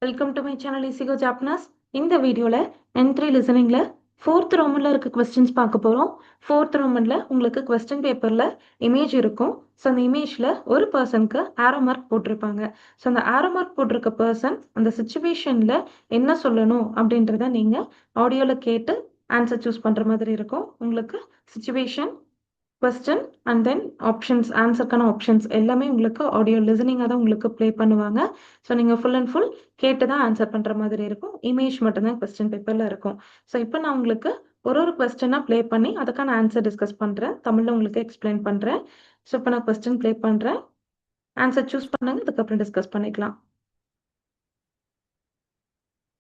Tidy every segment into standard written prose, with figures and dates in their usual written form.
Welcome to my channel easy go Japanese. இந்த வீடியோவில் N3 லிசனிங்கில் fourth ரோமனில் இருக்க கொஸ்டின்ஸ் பார்க்க போகிறோம். ஃபோர்த் ரோமனில் உங்களுக்கு கொஸ்டின் பேப்பரில் இமேஜ் இருக்கும். ஸோ அந்த இமேஜில் ஒரு பர்சனுக்கு ஆரோ மார்க் போட்டிருப்பாங்க. ஸோ அந்த ஆரோ மார்க் போட்டிருக்க பர்சன் அந்த சுச்சுவேஷனில் என்ன சொல்லணும் அப்படின்றத நீங்கள் ஆடியோவில் கேட்டு ஆன்சர் சூஸ் பண்ணுற மாதிரி இருக்கும். உங்களுக்கு situation, question and then options, ஆன்சருக்கான ஆப்ஷன்ஸ் எல்லாமே உங்களுக்கு ஆடியோ லிசனிங்காக தான் உங்களுக்கு ப்ளே பண்ணுவாங்க. ஸோ நீங்கள் ஃபுல் அண்ட் ஃபுல் கேட்டு தான் ஆன்சர் பண்ணுற மாதிரி இருக்கும். இமேஜ் மட்டும்தான் கொஸ்டின் பேப்பரில் இருக்கும். ஸோ இப்போ நான் உங்களுக்கு ஒரு கொஸ்டினாக ப்ளே பண்ணி அதுக்கான ஆன்சர் டிஸ்கஸ் பண்ணுறேன். தமிழில் உங்களுக்கு எக்ஸ்பிளைன் பண்ணுறேன். ஸோ இப்போ நான் கொஸ்டின் ப்ளே பண்ணுறேன். ஆன்சர் சூஸ் பண்ணுங்க, அதுக்கப்புறம் டிஸ்கஸ் பண்ணிக்கலாம்.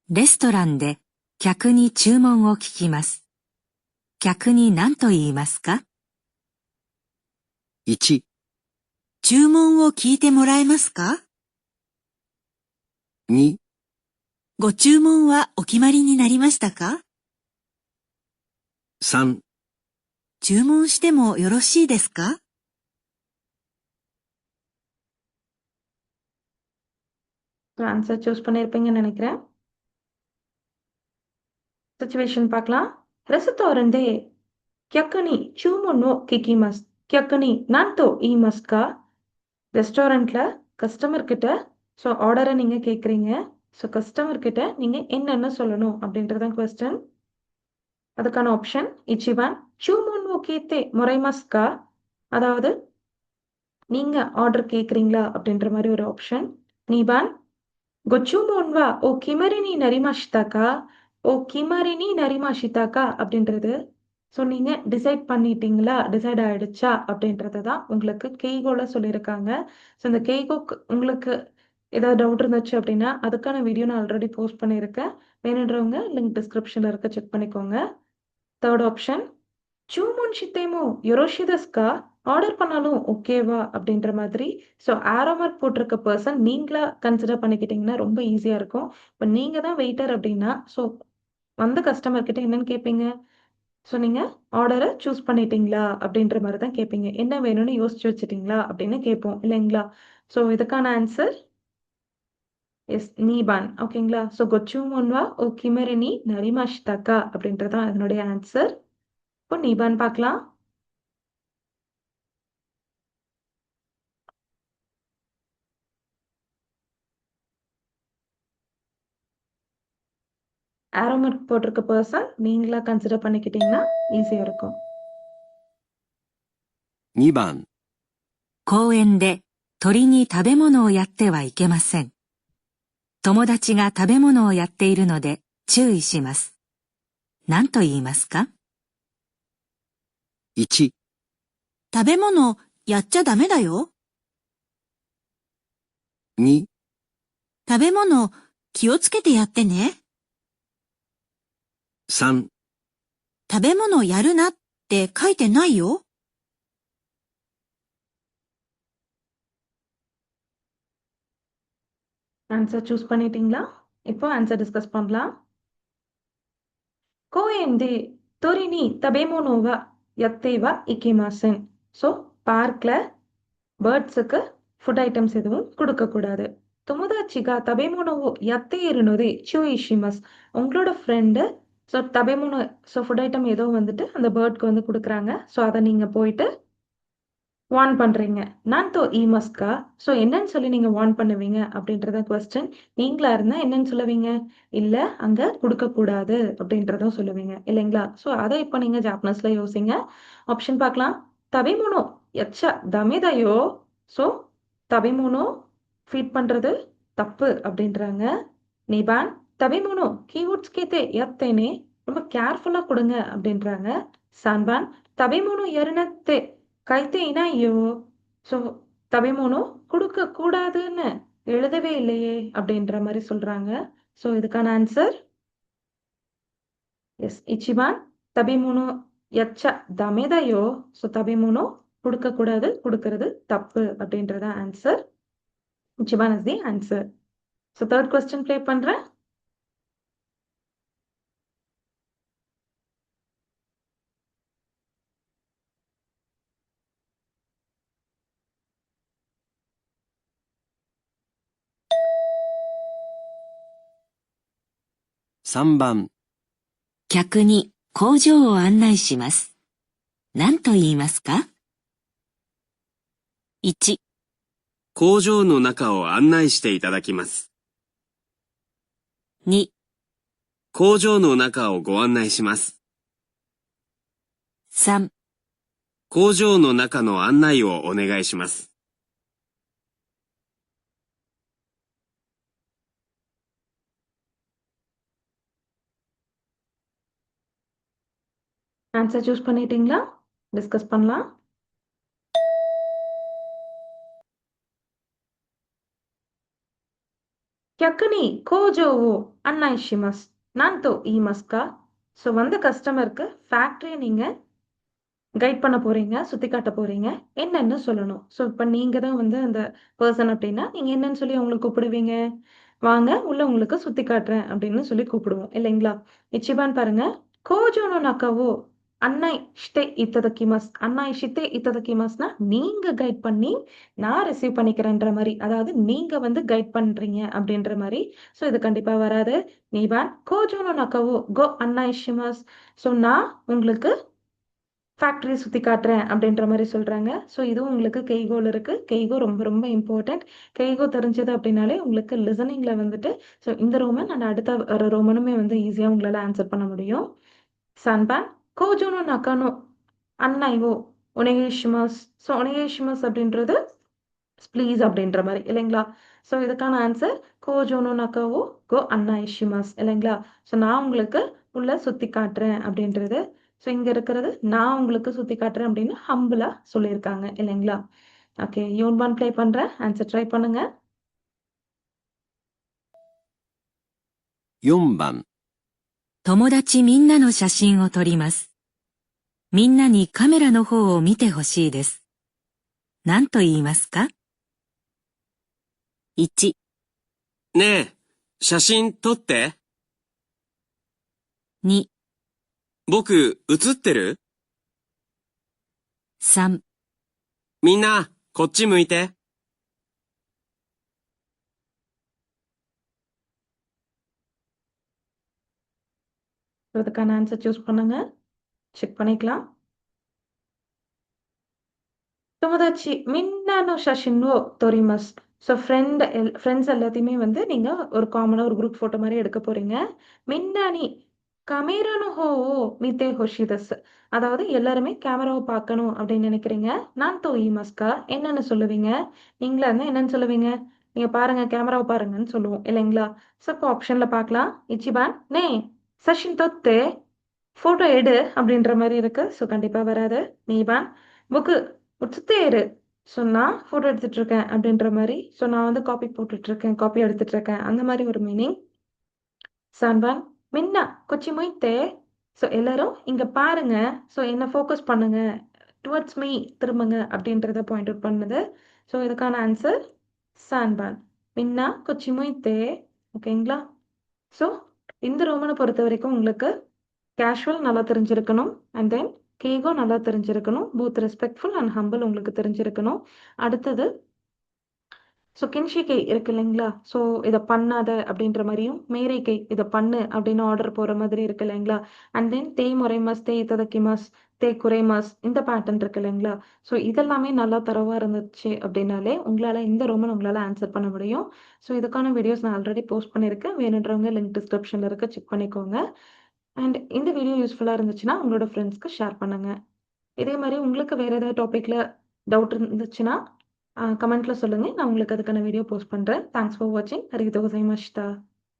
レストランで客に注文を聞きます。客に何と言いますか？ 1、注文を聞いてもらえますか？ 2、ご注文はお決まりになりましたか？ 3、注文してもよろしいですか？ ஆன்சர் சூஸ் பண்ணியிருப்பீங்கன்னு நினைக்கிறேன். சுச்சுவேஷன் பார்க்கலாம். ரெஸ்டாரண்டே கியக்கனி சூமோனோ கிக்கிமஸ் கியக்கனி நான்தோ ஈமஸ்கா. ரெஸ்டாரண்ட்டில் கஸ்டமர் கிட்ட ஸோ ஆர்டரை நீங்கள் கேட்குறீங்க. ஸோ கஸ்டமர் கிட்ட நீங்கள் என்னென்ன சொல்லணும் அப்படின்றதான் கொஸ்டின். அதுக்கான ஆப்ஷன் இச்சிவான் சூமோனோ கேத்தே முறைமஸ்கா, அதாவது நீங்கள் ஆர்டர் கேட்குறீங்களா அப்படின்ற மாதிரி ஒரு ஆப்ஷன். நீபான் கொச்சூமோன்வா ஓ கிமரினி நரிமாஷிதாக்கா, ஓ கிமரினி நரிமாஷிதாக்கா அப்படின்றது. ஸோ நீங்கள் டிசைட் பண்ணிட்டீங்களா, டிசைட் ஆகிடுச்சா அப்படின்றத தான் உங்களுக்கு கெய்கோவில் சொல்லியிருக்காங்க. ஸோ இந்த கெய்கோக்கு உங்களுக்கு ஏதாவது டவுட் இருந்துச்சு அப்படின்னா அதுக்கான வீடியோ நான் ஆல்ரெடி போஸ்ட் பண்ணியிருக்கேன். வேணுன்றவங்க லிங்க் டிஸ்கிரிப்ஷனில் இருக்க செக் பண்ணிக்கோங்க. தேர்ட் ஆப்ஷன் சூமோன் ஷித்தேமோ யொரோஷிதஸ்கா, ஆர்டர் பண்ணாலும் ஓகேவா அப்படின்ற மாதிரி. ஸோ ஆரோ மார்க் போட்டிருக்க பர்சன் நீங்களா கன்சிடர் பண்ணிக்கிட்டிங்கன்னா ரொம்ப ஈஸியாக இருக்கும். இப்போ நீங்கள் தான் வெயிட்டர் அப்படின்னா ஸோ வந்த கஸ்டமர் கிட்ட என்னன்னு கேட்பீங்க? ஸோ நீங்கள் ஆர்டரை சூஸ் பண்ணிட்டீங்களா அப்படின்ற மாதிரி தான் கேட்பீங்க. என்ன வேணும்னு யோசிச்சு வச்சுட்டீங்களா அப்படின்னு கேட்போம் இல்லைங்களா? ஸோ இதுக்கான ஆன்சர் எஸ் நீபான். ஓகேங்களா? ஸோ கொச்சூமோன்வா ஓ கிமரினி நரிமாஷிதாக்கா அப்படின்றதான் இதனுடைய ஆன்சர். இப்போ நீபான் பார்க்கலாம். ஆரோ மார்க் போட்டிருக்க பர்சன் நீங்களா கன்சிடர் பண்ணிக்கிட்டீங்கன்னா ஈஸியாக இருக்கும். 2番、公園で鳥に食べ物をやってはいけません。友達が食べ物をやっているので注意します。何と言いますか？ 1、食べ物やっちゃダメだよ。 2、食べ物気をつけてやってね。 3、食べ物やるなって書いてないよ。 ஆன்சர் சூஸ் பண்ணிட்டீங்களா? இப்போ ஆன்சர் டிஸ்கஸ் பண்ணலாம். கோயந்தே தொரினி தபேமோனோவா யத்தேவா இக்கிமாசன். ஸோ பார்க்கில் பேர்ட்ஸுக்கு ஃபுட் ஐட்டம்ஸ் எதுவும் கொடுக்கக்கூடாது. தொமுதாச்சிகா தபேமோனோவோ யத்தே இருனோதே சூயிஷிமஸ். உங்களோட ஃப்ரெண்டு ஸோ தபேமோனோ ஸோ ஃபுட் ஐட்டம் ஏதோ வந்துட்டு அந்த பேர்ட்க்கு வந்து கொடுக்குறாங்க. ஸோ அதை நீங்கள் போயிட்டு வார்ன் பண்ணுறீங்க. நான் தோ ஈமஸ்கா. ஸோ என்னன்னு சொல்லி நீங்கள் வார்ன் பண்ணுவீங்க அப்படின்றத கொஸ்டின். நீங்களா இருந்தால் என்னன்னு சொல்லுவீங்க? இல்லை அங்கே கொடுக்கக்கூடாது அப்படின்றதும் சொல்லுவீங்க இல்லைங்களா? ஸோ அதை இப்போ நீங்கள் ஜாப்பனீஸில் யோசிங்க. ஆப்ஷன் பார்க்கலாம். தபிமுனோ எச்சா தமேதாயோ. ஸோ தபிமுனோ ஃபீட் பண்ணுறது தப்பு அப்படின்றாங்க. நிபான் தபிமுனோ கீவுட்ஸ் கேத்தே எத்தேனே, ரொம்ப கேர்ஃபுல்லாக கொடுங்க அப்படின்றாங்க. சான்பான் தபிமுனோ எருனத்தே கைத்தேனா ஐயோ. ஸோ தபிமுனோ கொடுக்கக்கூடாதுன்னு எழுதவே இல்லையே அப்படின்ற மாதிரி சொல்கிறாங்க. ஸோ இதுக்கான ஆன்சர் எஸ் இச்சிபான் தபிமுனோ எச்சா தமேதாயோ. ஸோ தபிமுனோ கொடுக்கக்கூடாது, கொடுக்கறது தப்பு அப்படின்றத ஆன்சர். இச்சிபான் is the answer. So third question play பண்ணுறேன். 3番、客に工場を案内します。何と言いますか？ 1、工場の中を案内していただきます。2、工場の中をご案内します。3、工場の中の案内をお願いします。ஆன்சர் சூஸ் பண்ணிட்டீங்களா? டிஸ்கஸ் பண்ணலாம். யக்குனி கோஜோவோ அன்னாயிஷிமஸ் நான்தோ ஈமஸ்கா. ஸோ வந்த கஸ்டமருக்கு ஃபேக்ட்ரியை நீங்கள் கைட் பண்ண போறீங்க, சுத்தி காட்ட போறீங்க. என்னன்னு சொல்லணும். ஸோ இப்போ நீங்க தான் வந்து அந்த பர்சன் அப்படின்னா, நீங்க என்னன்னு சொல்லி அவங்கள கூப்பிடுவீங்க? வாங்க, உள்ள உங்களுக்கு சுத்தி காட்டுறேன் அப்படின்னு சொல்லி கூப்பிடுவோம் இல்லைங்களா? இச்சிபான் பாருங்க. கோஜோனோ நக்காவோ அன்னாய் ஷிதே இத்ததகிமஸ். அன்னாய் ஷிதே இத்ததகிமஸ்னா நீங்க கைட் பண்ணி நான் ரிசீவ் பண்ணிக்கிறேன்ற மாதிரி. அதாவது நீங்க வந்து கைட் பண்றீங்க அப்படின்ற மாதிரி. ஸோ இது கண்டிப்பா வராது. நீபான் கோஜோனோ நக்காவோ கோ அன்னாய் ஷிமஸ். ஸோ நான் உங்களுக்கு ஃபேக்ட்ரி சுத்தி காட்டுறேன் அப்படின்ற மாதிரி சொல்றாங்க. ஸோ இதுவும் உங்களுக்கு கெய்கோல இருக்கு. கெய்கோ ரொம்ப ரொம்ப இம்பார்ட்டன்ட். கெய்கோ தெரிஞ்சது அப்படின்னாலே உங்களுக்கு லிசனிங்ல வந்துட்டு ஸோ இந்த ரோமன் அண்ட் அடுத்த வர ரோமனுமே வந்து ஈஸியா உங்களால ஆன்சர் பண்ண முடியும். சன்பான் கோஜோனோ நக்கானோ அன்னைவோ ஒனேஷிமஸ். ஸோ ஒனேஷிமஸ் அப்படின்றது ப்ளீஸ் அப்படின்ற மாதிரி இல்லைங்களா? ஸோ இதுக்கான ஆன்சர் கோஜோனோ நக்காவோ கோ அன்னாயிஷிமஸ் இல்லைங்களா? ஸோ நான் உங்களுக்கு உள்ள சுத்தி காட்டுறேன் அப்படின்றது. ஸோ இங்க இருக்கிறது நான் உங்களுக்கு சுத்தி காட்டுறேன் அப்படின்னு ஹம்பிளா சொல்லியிருக்காங்க இல்லைங்களா? ஓகே, யூன் ஒன் ப்ளே பண்றேன். ஆன்சர் ட்ரை பண்ணுங்க. 4番、友達みんなの写真を撮ります。みんなにカメラの方を見てほしいです。何と言いますか？ 1、ねえ、写真撮って。2、僕、写ってる？ 3、みんな、こっち向いて。இதுக்கான ஆன்சர் சூஸ் பண்ணுங்க. செக் பண்ணிக்கலாம். தொமதாச்சி மின்னானோ ஷஷின்வோ தொரிமஸ். ஸோ ஃப்ரெண்ட்ஸ் எல்லாத்தையுமே வந்து நீங்கள் ஒரு காமனாக ஒரு குரூப் ஃபோட்டோ மாதிரி எடுக்க போகிறீங்க. மின்னானி கமேரானு ஹோ மித்தே ஹோஷிதஸ். அதாவது எல்லாருமே கேமராவை பார்க்கணும் அப்படின்னு நினைக்கிறீங்க. நான் தோ ஈமஸ்கா என்னன்னு சொல்லுவீங்க? நீங்களா இருந்தால் என்னன்னு சொல்லுவீங்க? நீங்கள் பாருங்க, கேமராவை பாருங்கன்னு சொல்லுவோம் இல்லைங்களா? ஸோ இப்போ ஆப்ஷனில் பார்க்கலாம். இச்சிபான் நே சஷின் தொத்தே ஃபோட்டோ எடு அப்படின்ற மாதிரி இருக்கு. ஸோ கண்டிப்பாக வராது. நீபான் புக்கு சுத்தே இரு. ஸோ நான் ஃபோட்டோ எடுத்துட்டு இருக்கேன் அப்படின்ற மாதிரி. ஸோ நான் வந்து காப்பி போட்டுட்டு இருக்கேன், காப்பி எடுத்துட்டு இருக்கேன், அந்த மாதிரி ஒரு மீனிங். சான்பான் மின்னா கொச்சி மொய்த்தே. ஸோ எல்லாரும் இங்க பாருங்க. ஸோ என்ன ஃபோக்கஸ் பண்ணுங்க, டுவர்ட்ஸ் மீ திரும்புங்க அப்படின்றத பாயிண்ட் அவுட் பண்ணுது. ஸோ இதுக்கான ஆன்சர் சான்பான் மின்னா கொச்சி மொய்த்தே. ஓகேங்களா? ஸோ இந்த ரோமனை பொறுத்த வரைக்கும் உங்களுக்கு கேஷுவல் நல்லா தெரிஞ்சிருக்கணும். அண்ட் தென் கேகோ நல்லா தெரிஞ்சிருக்கணும். போத் ரெஸ்பெக்ட்ஃபுல் அண்ட் ஹம்பிள் உங்களுக்கு தெரிஞ்சிருக்கணும். அடுத்தது ஸோ கின்ஷி கை இருக்கு இல்லைங்களா? ஸோ இதை பண்ணாத அப்படின்ற மாதிரியும், மேரை கை இதை பண்ணு அப்படின்னு ஆர்டர் போகிற மாதிரி இருக்கு இல்லைங்களா? அண்ட் தென் தேய் முறைமஸ், தேய் ததக்கிமஸ், தேய் குறைமஸ், இந்த பேட்டர்ன் இருக்கு இல்லைங்களா? ஸோ இதெல்லாமே நல்லா தரவாக இருந்துச்சு அப்படின்னாலே உங்களால் இந்த ரோமன் உங்களால் ஆன்சர் பண்ண முடியும். ஸோ இதுக்கான வீடியோஸ் நான் ஆல்ரெடி போஸ்ட் பண்ணியிருக்கேன். வேணுன்றவங்க லிங்க் டிஸ்கிரிப்ஷனில் இருக்க செக் பண்ணிக்கோங்க. அண்ட் இந்த வீடியோ யூஸ்ஃபுல்லாக இருந்துச்சுன்னா உங்களோட ஃப்ரெண்ட்ஸ்க்கு ஷேர் பண்ணுங்கள். இதே மாதிரி உங்களுக்கு வேறு ஏதாவது டாப்பிக்கில் டவுட் இருந்துச்சுன்னா கமெண்ட்டில் சொல்லுங்கள். நான் உங்களுக்கு அதுக்கான வீடியோ போஸ்ட் பண்ணுறேன். தேங்க்ஸ் ஃபார் வாட்சிங். ஹரிதோ கோசைமாஷிதா.